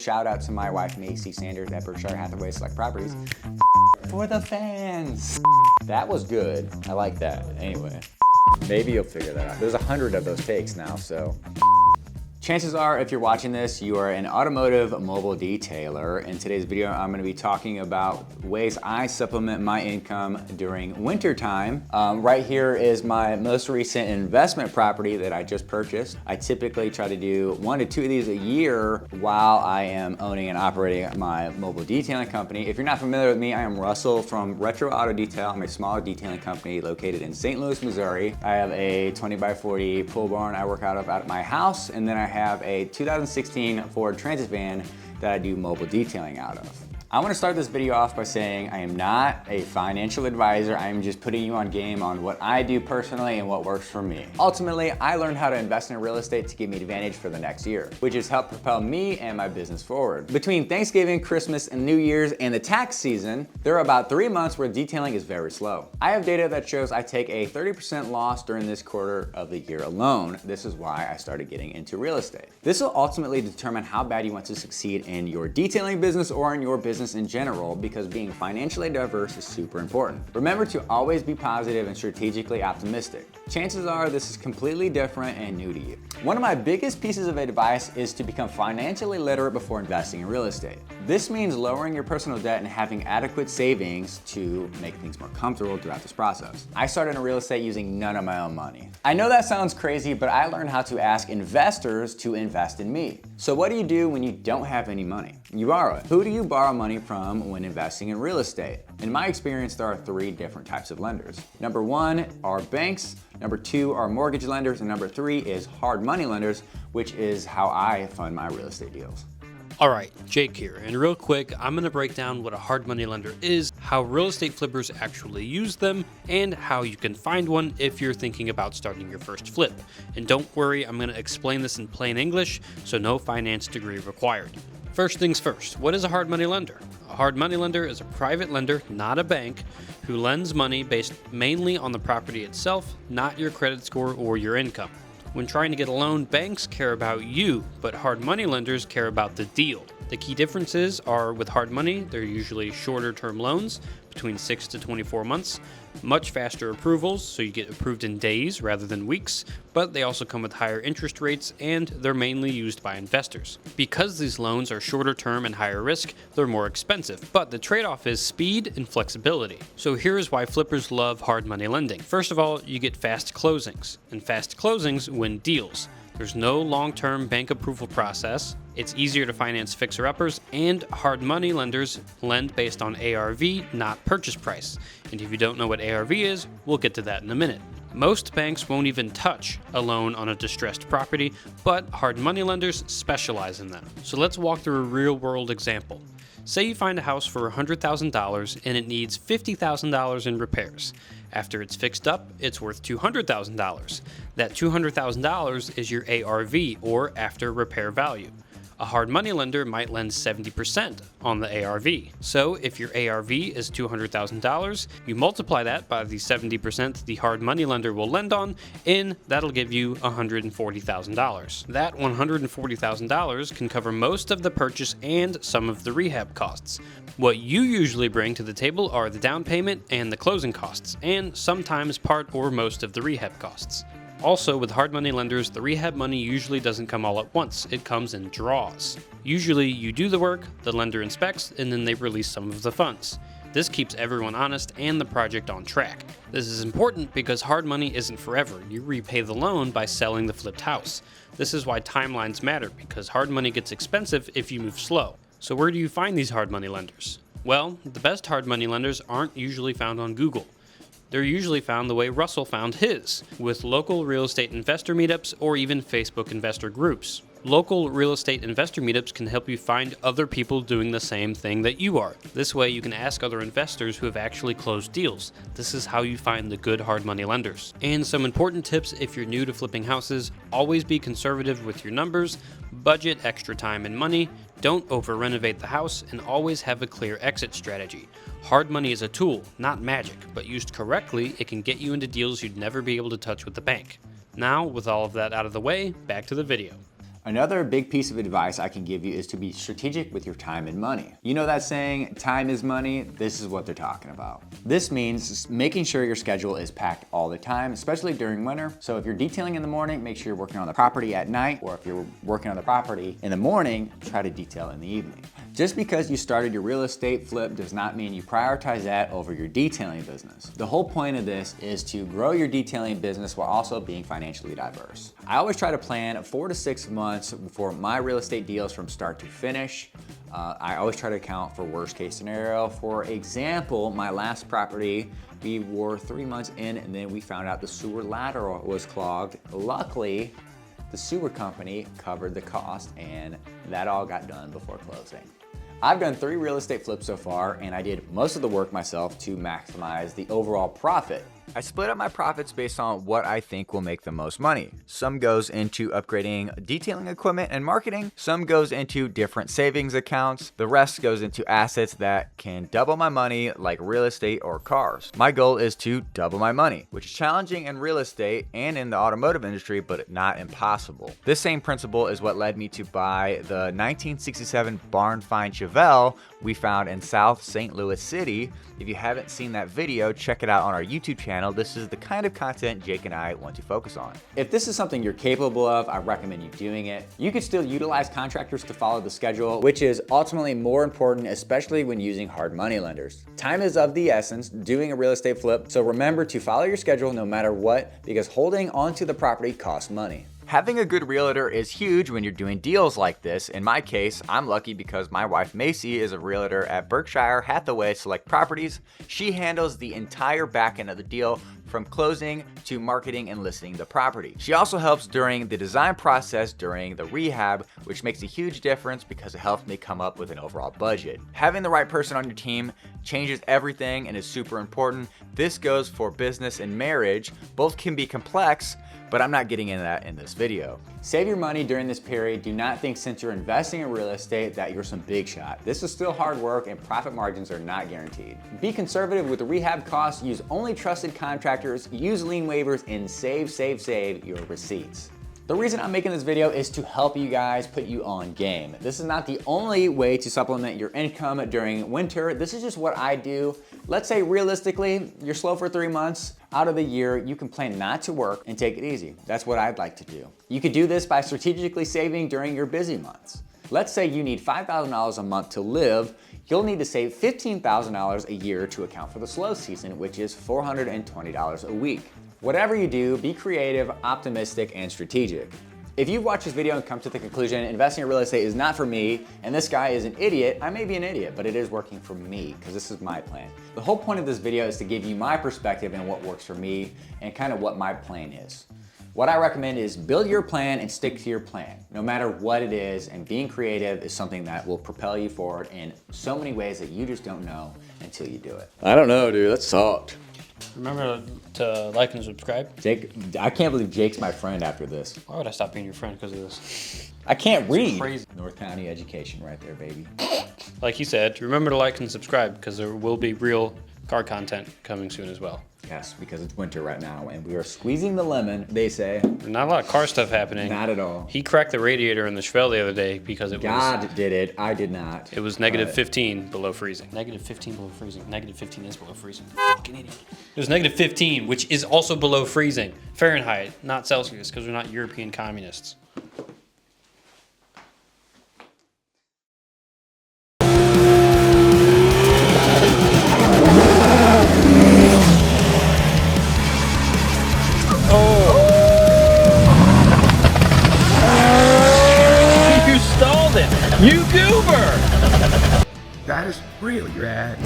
Shout out to my wife, Macy Sanders at Berkshire Hathaway Select Properties. For the fans. That was good. I like that. Anyway, maybe you'll figure that out. There's 100 of those takes now, so. Chances are, if you're watching this, you are an automotive mobile detailer. In today's video, I'm gonna be talking about ways I supplement my income during winter time. Right here is my most recent investment property that I just purchased. I typically try to do 1 to 2 of these a year while I am owning and operating my mobile detailing company. If you're not familiar with me, I am Russell from Retro Auto Detail. I'm a small detailing company located in St. Louis, Missouri. I have a 20 by 40 pole barn I work out of at my house, and then I have a 2016 Ford Transit van that I do mobile detailing out of. I want to start this video off by saying I am not a financial advisor. I am just putting you on game on what I do personally and what works for me. Ultimately, I learned how to invest in real estate to give me advantage for the next year, which has helped propel me and my business forward. Between Thanksgiving, Christmas, and New Year's and the tax season, there are about 3 months where detailing is very slow. I have data that shows I take a 30% loss during this quarter of the year alone. This is why I started getting into real estate. This will ultimately determine how bad you want to succeed in your detailing business or in your business in general, because being financially diverse is super important. Remember to always be positive and strategically optimistic. Chances are this is completely different and new to you. One of my biggest pieces of advice is to become financially literate before investing in real estate. This means lowering your personal debt and having adequate savings to make things more comfortable throughout this process. I started in real estate using none of my own money. I know that sounds crazy, but I learned how to ask investors to invest in me. So what do you do when you don't have any money? You borrow it. Who do you borrow money from when investing in real estate? In my experience, there are 3 different types of lenders. Number 1 are banks, number 2 are mortgage lenders, and number 3 is hard money lenders, which is how I fund my real estate deals. Alright, Jake here, and real quick, I'm going to break down what a hard money lender is, how real estate flippers actually use them, and how you can find one if you're thinking about starting your first flip. And don't worry, I'm going to explain this in plain English, so no finance degree required. First things first, what is a hard money lender? A hard money lender is a private lender, not a bank, who lends money based mainly on the property itself, not your credit score or your income. When trying to get a loan, banks care about you, but hard money lenders care about the deal. The key differences are with hard money, they're usually shorter term loans, between 6 to 24 months, much faster approvals, so you get approved in days rather than weeks, but they also come with higher interest rates and they're mainly used by investors. Because these loans are shorter term and higher risk, they're more expensive, but the trade-off is speed and flexibility. So here's why flippers love hard money lending. First of all, you get fast closings, and fast closings win deals. There's no long-term bank approval process, it's easier to finance fixer-uppers, and hard money lenders lend based on ARV, not purchase price. And if you don't know what ARV is, we'll get to that in a minute. Most banks won't even touch a loan on a distressed property, but hard money lenders specialize in them. So let's walk through a real-world example. Say you find a house for $100,000 and it needs $50,000 in repairs. After it's fixed up, it's worth $200,000. That $200,000 is your ARV, or after repair value. A hard money lender might lend 70% on the ARV. So if your ARV is $200,000, you multiply that by the 70% the hard money lender will lend on, and that'll give you $140,000. That $140,000 can cover most of the purchase and some of the rehab costs. What you usually bring to the table are the down payment and the closing costs, and sometimes part or most of the rehab costs. Also, with hard money lenders, the rehab money usually doesn't come all at once. It comes in draws. Usually, you do the work, the lender inspects, and then they release some of the funds. This keeps everyone honest and the project on track. This is important because hard money isn't forever. You repay the loan by selling the flipped house. This is why timelines matter, because hard money gets expensive if you move slow. So where do you find these hard money lenders? Well, the best hard money lenders aren't usually found on Google. They're usually found the way Russell found his, with local real estate investor meetups or even Facebook investor groups. Local real estate investor meetups can help you find other people doing the same thing that you are. This way you can ask other investors who have actually closed deals. This is how you find the good hard money lenders. And some important tips if you're new to flipping houses: always be conservative with your numbers, budget extra time and money, don't over renovate the house, and always have a clear exit strategy. Hard money is a tool, not magic, but used correctly, it can get you into deals you'd never be able to touch with the bank. Now, with all of that out of the way, back to the video. Another big piece of advice I can give you is to be strategic with your time and money. You know that saying, time is money? This is what they're talking about. This means making sure your schedule is packed all the time, especially during winter. So if you're detailing in the morning, make sure you're working on the property at night, or if you're working on the property in the morning, try to detail in the evening. Just because you started your real estate flip does not mean you prioritize that over your detailing business. The whole point of this is to grow your detailing business while also being financially diverse. I always try to plan 4 to 6 months for my real estate deals from start to finish. I always try to account for worst case scenario. For example, my last property, we were 3 months in and then we found out the sewer lateral was clogged. Luckily, the sewer company covered the cost and that all got done before closing. I've done 3 real estate flips so far and I did most of the work myself to maximize the overall profit. I split up my profits based on what I think will make the most money. Some goes into upgrading detailing equipment and marketing. Some goes into different savings accounts. The rest goes into assets that can double my money, like real estate or cars. My goal is to double my money, which is challenging in real estate and in the automotive industry, but not impossible. This same principle is what led me to buy the 1967 barn find Chevelle we found in South St. Louis City. If you haven't seen that video, check it out on our YouTube channel. This is the kind of content Jake and I want to focus on. If this is something you're capable of, I recommend you doing it. You can still utilize contractors to follow the schedule, which is ultimately more important, especially when using hard money lenders. Time is of the essence doing a real estate flip, so remember to follow your schedule no matter what, because holding onto the property costs money. Having a good realtor is huge when you're doing deals like this. In my case, I'm lucky because my wife Macy is a realtor at Berkshire Hathaway Select Properties. She handles the entire back end of the deal, from closing to marketing and listing the property. She also helps during the design process during the rehab, which makes a huge difference because it helps me come up with an overall budget. Having the right person on your team changes everything and is super important. This goes for business and marriage. Both can be complex, but I'm not getting into that in this video. Save your money during this period. Do not think since you're investing in real estate that you're some big shot. This is still hard work and profit margins are not guaranteed. Be conservative with the rehab costs, use only trusted contractors, use lien waivers, and save your receipts. The reason I'm making this video is to help you guys, put you on game. This is not the only way to supplement your income during winter. This is just what I do. Let's say realistically, you're slow for 3 months. Out of the year, you can plan not to work and take it easy. That's what I'd like to do. You could do this by strategically saving during your busy months. Let's say you need $5,000 a month to live. You'll need to save $15,000 a year to account for the slow season, which is $420 a week. Whatever you do, be creative, optimistic, and strategic. If you've watched this video and come to the conclusion investing in real estate is not for me and this guy is an idiot, I may be an idiot, but it is working for me because this is my plan. The whole point of this video is to give you my perspective and what works for me and kind of what my plan is. What I recommend is build your plan and stick to your plan, no matter what it is, and being creative is something that will propel you forward in so many ways that you just don't know until you do it. I don't know, dude, that sucked. Remember to like and subscribe. Jake, I can't believe Jake's my friend after this. Why would I stop being your friend because of this? I can't read. Crazy. North County education right there, baby. Like he said, remember to like and subscribe because there will be real car content coming soon as well. Yes, because it's winter right now and we are squeezing the lemon, they say. Not a lot of car stuff happening. Not at all. He cracked the radiator in the Chevelle the other day because it God did it. I did not. It was negative 15 below freezing. Negative 15 below freezing. Negative 15 is below freezing. Fucking idiot. It was negative 15, which is also below freezing. Fahrenheit, not Celsius, because we're not European communists. You goober! That is really rad.